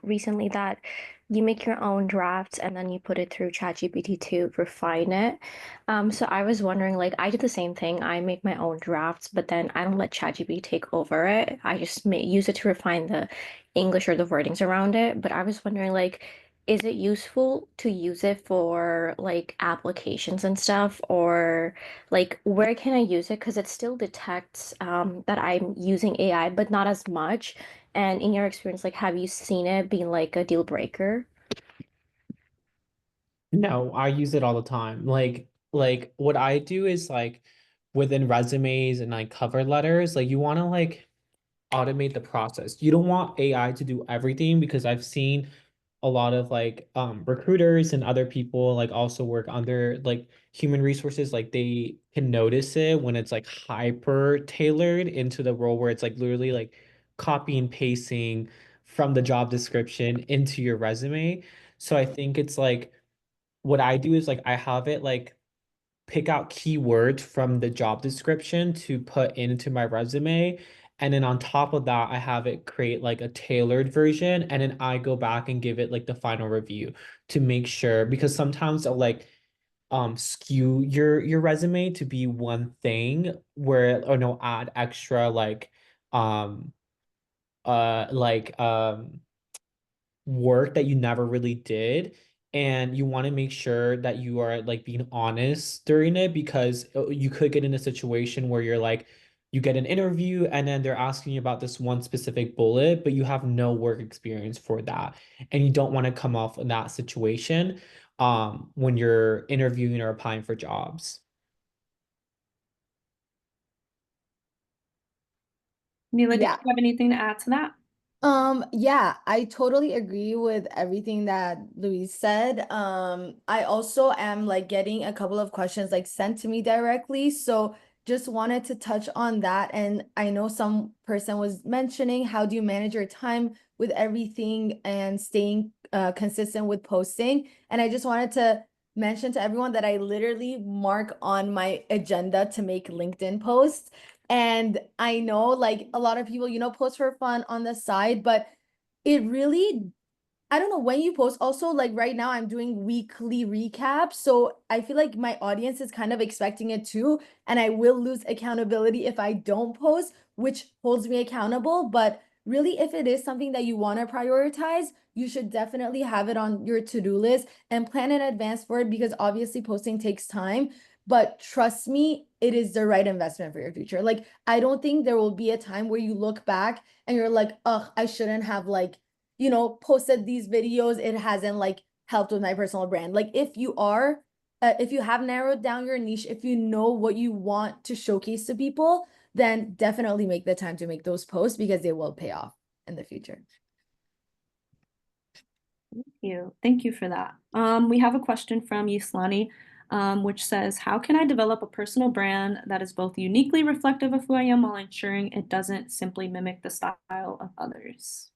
recently that you make your own drafts and then you put it through ChatGPT to refine it. So I was wondering, like, I do the same thing. I make my own drafts, but then I don't let ChatGPT take over it. I just use it to refine the English or the wordings around it. But I was wondering, like, is it useful to use it for like applications and stuff, or like where can I use it? Because it still detects that I'm using AI, but not as much. And in your experience, like, have you seen it being like a deal breaker? No, I use it all the time. Like what I do is like within resumes and like cover letters, like you want to like automate the process. You don't want AI to do everything, because I've seen a lot of like recruiters and other people like also work under like human resources, like they can notice it when it's like hyper tailored into the role, where it's like literally like copy and pasting from the job description into your resume. So I think it's like what I do is like I have it like pick out keywords from the job description to put into my resume. And then on top of that, I have it create like a tailored version. And then I go back and give it like the final review to make sure, because sometimes I'll like skew your resume to be one thing, where or no add extra um like work that you never really did, and you want to make sure that you are like being honest during it, because you could get in a situation where you're like you get an interview and then they're asking you about this one specific bullet, but you have no work experience for that, and you don't want to come off in that situation when you're interviewing or applying for jobs. Neela, did Yeah. you have anything to add to that? Yeah, I totally agree with everything that Louise said. I also am like getting a couple of questions like sent to me directly. So just wanted to touch on that. And I know some person was mentioning, how do you manage your time with everything and staying consistent with posting? And I just wanted to mention to everyone that I literally mark on my agenda to make LinkedIn posts. And I know like a lot of people, post for fun on the side, but it really, I don't know when you post. Also, like right now, I'm doing weekly recaps. So I feel like my audience is kind of expecting it too. And I will lose accountability if I don't post, which holds me accountable. But really, if it is something that you want to prioritize, you should definitely have it on your to-do list and plan in advance for it, because obviously posting takes time. But trust me, it is the right investment for your future. Like, I don't think there will be a time where you look back and you're like, oh, I shouldn't have like posted these videos. It hasn't like helped with my personal brand. Like if you have narrowed down your niche, if you know what you want to showcase to people, then definitely make the time to make those posts, because they will pay off in the future. Thank you for that. We have a question from Yuslani, which says, how can I develop a personal brand that is both uniquely reflective of who I am while ensuring it doesn't simply mimic the style of others?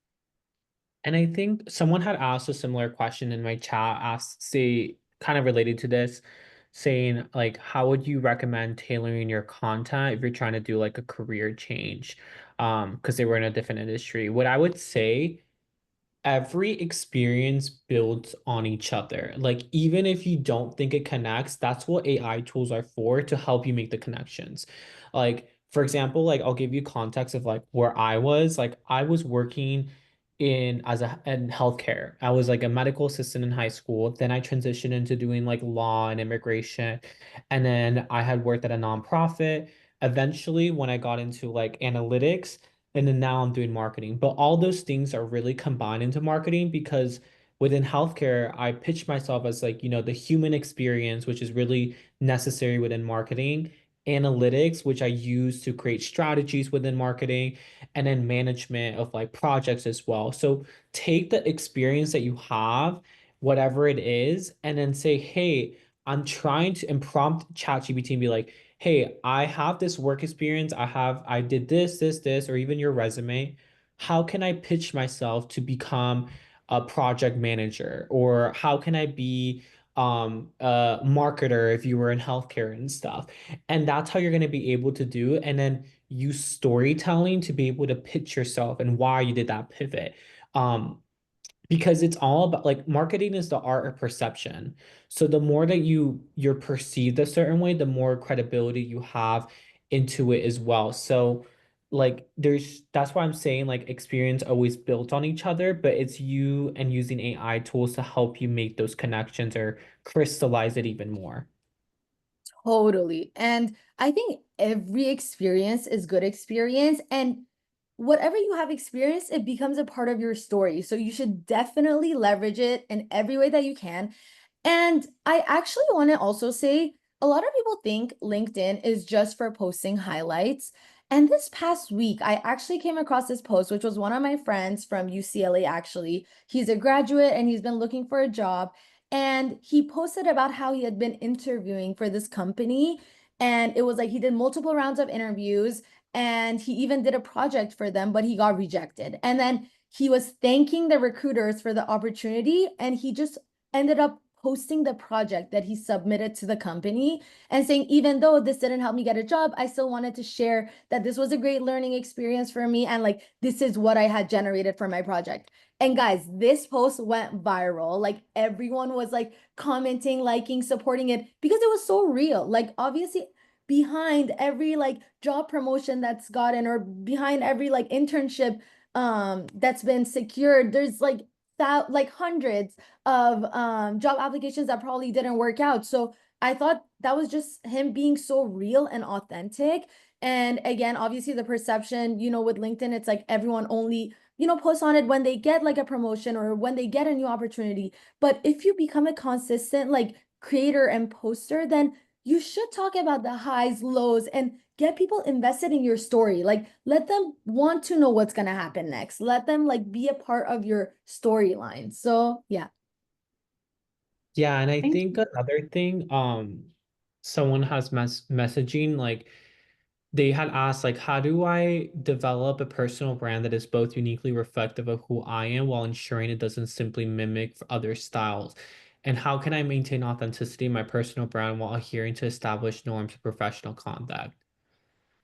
And I think someone had asked a similar question in my chat, kind of related to this, saying like, how would you recommend tailoring your content if you're trying to do like a career change? Because they were in a different industry. What I would say, every experience builds on each other. Like, even if you don't think it connects, that's what AI tools are for, to help you make the connections. Like, For example, like I'll give you context of like where I was. Like I was working in healthcare. I was like a medical assistant in high school. Then I transitioned into doing like law and immigration. And then I had worked at a nonprofit. Eventually, when I got into like analytics, and then now I'm doing marketing. But all those things are really combined into marketing because within healthcare, I pitch myself as like, the human experience, which is really necessary within marketing, analytics, which I use to create strategies within marketing, and then management of like projects as well. So take the experience that you have, whatever it is, and then say, hey, I'm trying to and prompt ChatGPT and be like, hey, I have this work experience. I did this, or even your resume. How can I pitch myself to become a project manager? Or how can I be a marketer if you were in healthcare and stuff? And that's how you're going to be able to do it. And then use storytelling to be able to pitch yourself and why you did that pivot. Um, because it's all about like marketing is the art of perception. So the more that you're perceived a certain way, the more credibility you have into it as well. So like that's why I'm saying like experience always built on each other, but it's you and using AI tools to help you make those connections or crystallize it even more. Totally. And I think every experience is good experience. And whatever you have experienced, it becomes a part of your story. So you should definitely leverage it in every way that you can. And I actually want to also say a lot of people think LinkedIn is just for posting highlights. And this past week, I actually came across this post, which was one of my friends from UCLA, actually. He's a graduate and he's been looking for a job. And he posted about how he had been interviewing for this company. And it was like he did multiple rounds of interviews and he even did a project for them, but he got rejected. And then he was thanking the recruiters for the opportunity. And he just ended up posting the project that he submitted to the company and saying, even though this didn't help me get a job, I still wanted to share that this was a great learning experience for me. And like, this is what I had generated for my project. And guys, this post went viral. Like everyone was like commenting, liking, supporting it because it was so real. Like obviously behind every like job promotion that's gotten or behind every like internship that's been secured, there's like that like hundreds of job applications that probably didn't work out. So I thought that was just him being so real and authentic. And again, obviously the perception, with LinkedIn, it's like everyone only post on it when they get like a promotion or when they get a new opportunity. But if you become a consistent like creator and poster, then you should talk about the highs, lows, and get people invested in your story. Like let them want to know what's going to happen next. Let them like be a part of your storyline. So, yeah. Yeah, and I Thank think another thing, someone has messaging like they had asked like how do I develop a personal brand that is both uniquely reflective of who I am while ensuring it doesn't simply mimic other styles? And how can I maintain authenticity in my personal brand while adhering to established norms of professional conduct?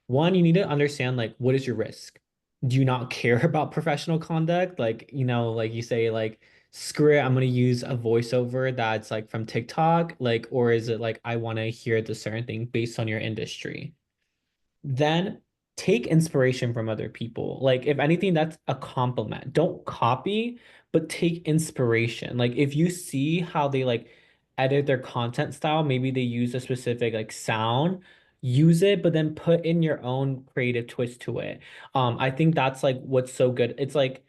One, you need to understand like what is your risk? Do you not care about professional conduct? Like, like you say, like, screw it, I'm gonna use a voiceover that's like from TikTok, like, or is it like I want to hear the certain thing based on your industry? Then take inspiration from other people. Like, if anything, that's a compliment. Don't copy, but take inspiration. Like, if you see how they like edit their content style, maybe they use a specific like sound, use it, but then put in your own creative twist to it. I think that's like what's so good. It's like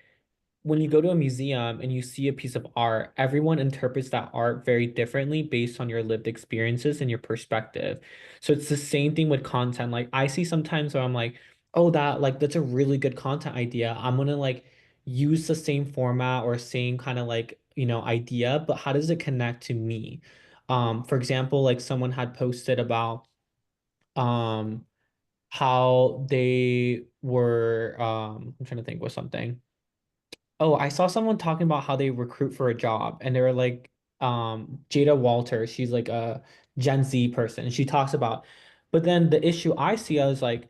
when you go to a museum and you see a piece of art, everyone interprets that art very differently based on your lived experiences and your perspective. So it's the same thing with content. Like I see sometimes where I'm like, oh, that's a really good content idea. I'm gonna like use the same format or same kind of like, idea, but how does it connect to me? For example, like someone had posted about um how they were I'm trying to think of something. Oh, I saw someone talking about how they recruit for a job and they were like, Jada Walter, she's like a Gen Z person. And she talks about, but then the issue I see is like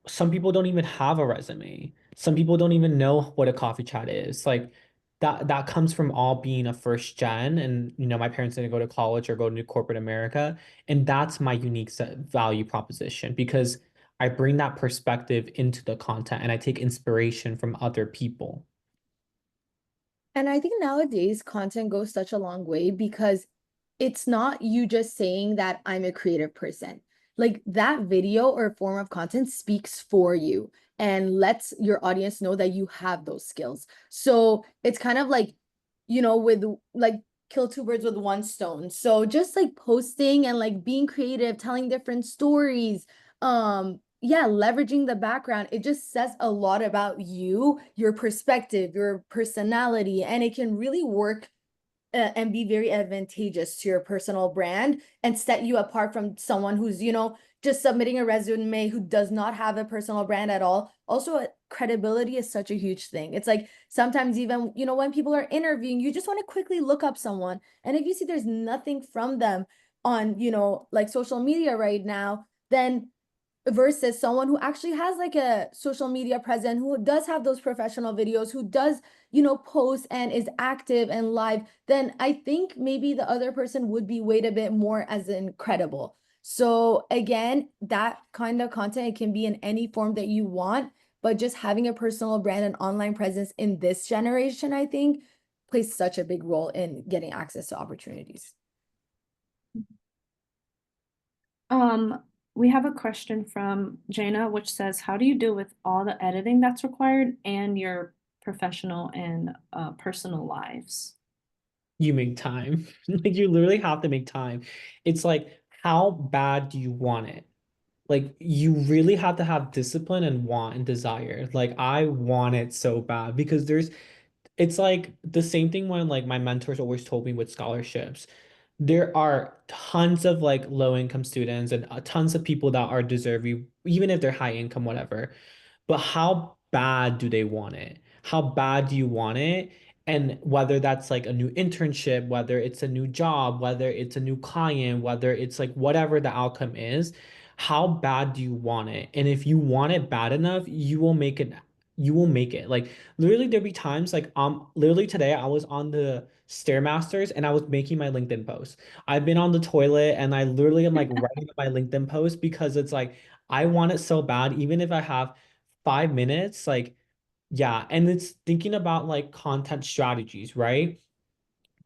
some people don't even have a resume. Some people don't even know what a coffee chat is. Like that comes from all being a first gen and my parents didn't go to college or go to corporate America. And that's my unique value proposition because I bring that perspective into the content and I take inspiration from other people. And I think nowadays content goes such a long way because it's not you just saying that I'm a creative person. Like that video or form of content speaks for you and lets your audience know that you have those skills. So it's kind of like, with like kill two birds with one stone. So just like posting and like being creative, telling different stories, yeah, leveraging the background, it just says a lot about you, your perspective, your personality, and it can really work and be very advantageous to your personal brand and set you apart from someone who's, just submitting a resume who does not have a personal brand at all. Also, credibility is such a huge thing. It's like sometimes even, when people are interviewing, you just want to quickly look up someone. And if you see there's nothing from them on, like social media right now, then versus someone who actually has like a social media presence, who does have those professional videos, who does, post and is active and live, then I think maybe the other person would be weighed a bit more as incredible. So again, that kind of content, it can be in any form that you want, but just having a personal brand and online presence in this generation, I think, plays such a big role in getting access to opportunities. We have a question from Jaina, which says, how do you deal with all the editing that's required and your professional and personal lives? You make time. Like you literally have to make time. It's like, how bad do you want it? Like you really have to have discipline and want and desire. Like I want it so bad because it's like the same thing when like my mentors always told me with scholarships. There are tons of like low income students and tons of people that are deserving, even if they're high income, whatever. But how bad do they want it? How bad do you want it? And whether that's like a new internship, whether it's a new job, whether it's a new client, whether it's like whatever the outcome is, how bad do you want it? And if you want it bad enough, you will make it. You will make it. Like literally, there'll be times like literally today I was on the Stairmasters and I was making my LinkedIn post. I've been on the toilet and I literally am like writing my LinkedIn post because it's like I want it so bad, even if I have 5 minutes, like, yeah. And it's thinking about like content strategies, right?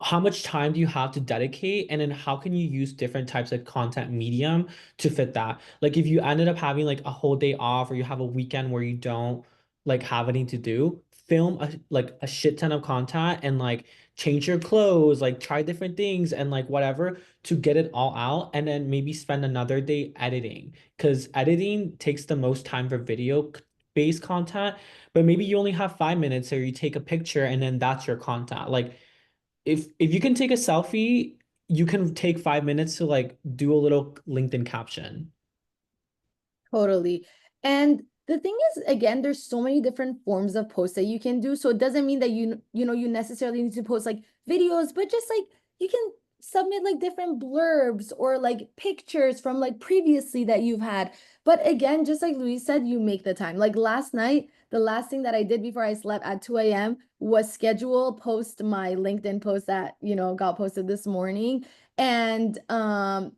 How much time do you have to dedicate? And then how can you use different types of content medium to fit that? Like if you ended up having like a whole day off or you have a weekend where you don't like have anything to do, film like a shit ton of content and like change your clothes, like try different things and like whatever to get it all out and then maybe spend another day editing because editing takes the most time for video based content, but maybe you only have 5 minutes or you take a picture and then that's your content. Like if you can take a selfie, you can take 5 minutes to like do a little LinkedIn caption. Totally. And the thing is, again, there's so many different forms of posts that you can do. So it doesn't mean that you necessarily need to post like videos, but just like you can submit like different blurbs or like pictures from like previously that you've had. But again, just like Louise said, you make the time. Like last night, the last thing that I did before I slept at 2 a.m. was post my LinkedIn post that, got posted this morning. And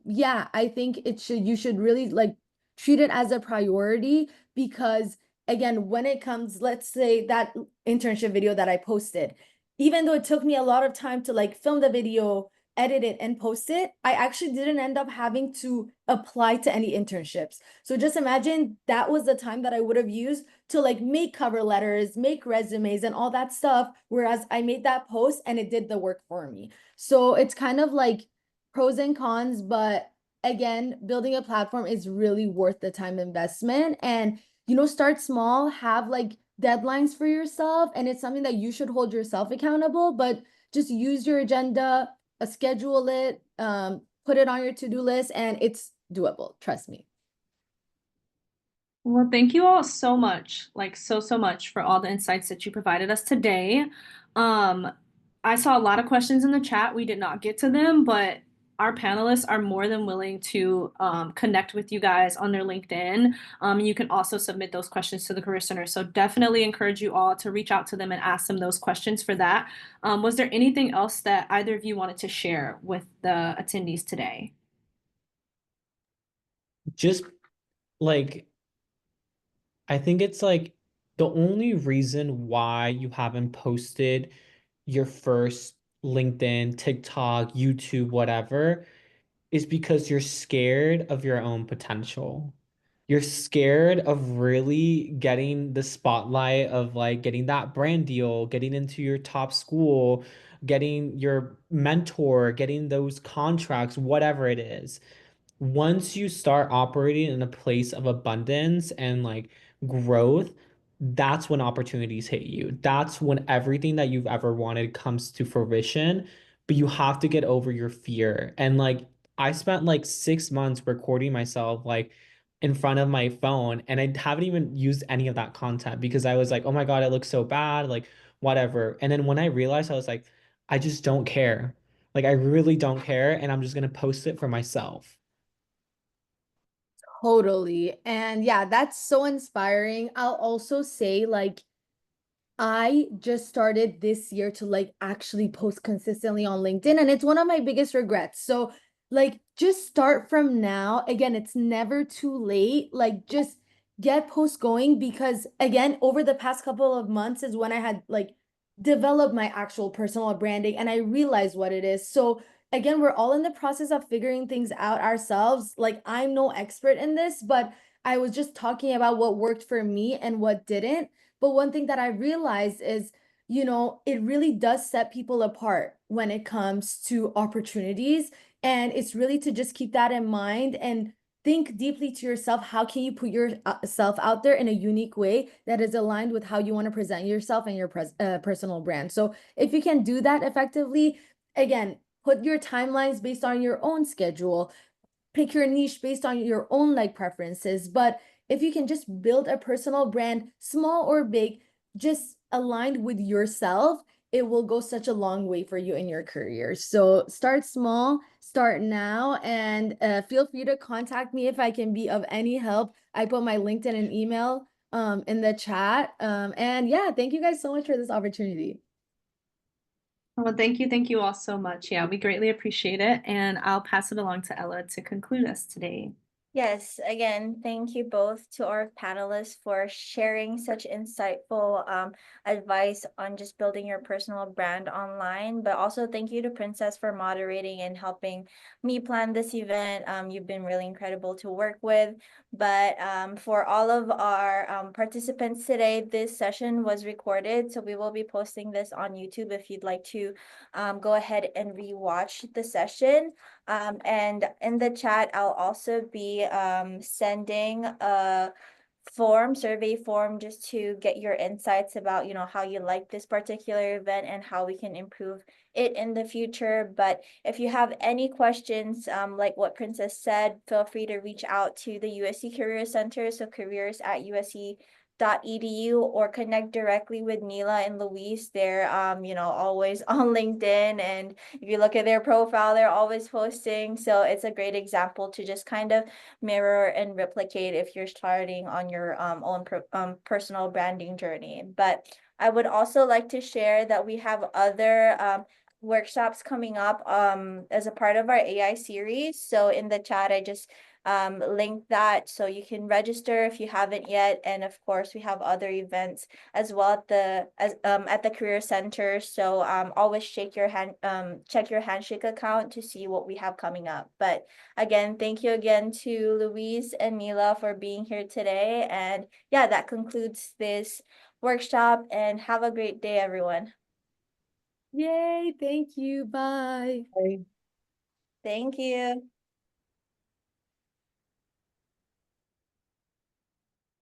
yeah, I think you should really like treat it as a priority because again, when it comes, let's say that internship video that I posted, even though it took me a lot of time to like film the video, edit it and post it, I actually didn't end up having to apply to any internships. So just imagine that was the time that I would have used to like make cover letters, make resumes and all that stuff. Whereas I made that post and it did the work for me. So it's kind of like pros and cons, but again, building a platform is really worth the time investment. And, start small, have like deadlines for yourself. And it's something that you should hold yourself accountable, but just use your agenda, schedule it, put it on your to-do list, and it's doable. Trust me. Well, thank you all so much, like so much for all the insights that you provided us today. I saw a lot of questions in the chat. We did not get to them, but our panelists are more than willing to connect with you guys on their LinkedIn. You can also submit those questions to the Career Center. So definitely encourage you all to reach out to them and ask them those questions for that. Was there anything else that either of you wanted to share with the attendees today? Just like I think it's like the only reason why you haven't posted your first LinkedIn, TikTok, YouTube, whatever, is because you're scared of your own potential. You're scared of really getting the spotlight of like getting that brand deal, getting into your top school, getting your mentor, getting those contracts, whatever it is. Once you start operating in a place of abundance and like growth, that's when opportunities hit you. That's when everything that you've ever wanted comes to fruition. But you have to get over your fear. And like, I spent like 6 months recording myself like in front of my phone, and I haven't even used any of that content because I was like, oh my God, it looks so bad, like whatever. And then when I realized, I was like, I just don't care. Like, I really don't care. And I'm just going to post it for myself. Totally. And yeah, that's so inspiring. I'll also say, like, I just started this year to like actually post consistently on LinkedIn, and it's one of my biggest regrets. So, like, just start from now. Again, it's never too late. Like, just get posts going because, again, over the past couple of months is when I had like developed my actual personal branding and I realized what it is. So, again, we're all in the process of figuring things out ourselves. Like, I'm no expert in this, but I was just talking about what worked for me and what didn't. But one thing that I realized is, it really does set people apart when it comes to opportunities. And it's really to just keep that in mind and think deeply to yourself. How can you put yourself out there in a unique way that is aligned with how you want to present yourself and your personal brand? So if you can do that effectively, again, put your timelines based on your own schedule, pick your niche based on your own like preferences. But if you can just build a personal brand, small or big, just aligned with yourself, it will go such a long way for you in your career. So start small, start now, and feel free to contact me if I can be of any help. I put my LinkedIn and email in the chat. And yeah, thank you guys so much for this opportunity. Well, thank you all so much. Yeah, we greatly appreciate it. And I'll pass it along to Ella to conclude us today. Yes, again, thank you both to our panelists for sharing such insightful advice on just building your personal brand online. But also thank you to Princess for moderating and helping me plan this event. You've been really incredible to work with. But for all of our participants today, this session was recorded. So we will be posting this on YouTube if you'd like to go ahead and rewatch the session. And in the chat, I'll also be sending a survey form just to get your insights about, how you like this particular event and how we can improve it in the future. But if you have any questions, like what Princess said, feel free to reach out to the USC Career Center, so careers@usc.edu, or connect directly with Nila and Luis. They're always on LinkedIn, and if you look at their profile, they're always posting. So it's a great example to just kind of mirror and replicate if you're starting on your own personal branding journey. But I would also like to share that we have other workshops coming up as a part of our AI series. So in the chat, I just link that so you can register if you haven't yet. And of course, we have other events as well at the Career Center. So always check your Handshake account to see what we have coming up. But again, thank you again to Louise and Mila for being here today. And yeah, that concludes this workshop, and have a great day, everyone. Yay, thank you. Bye. Thank you.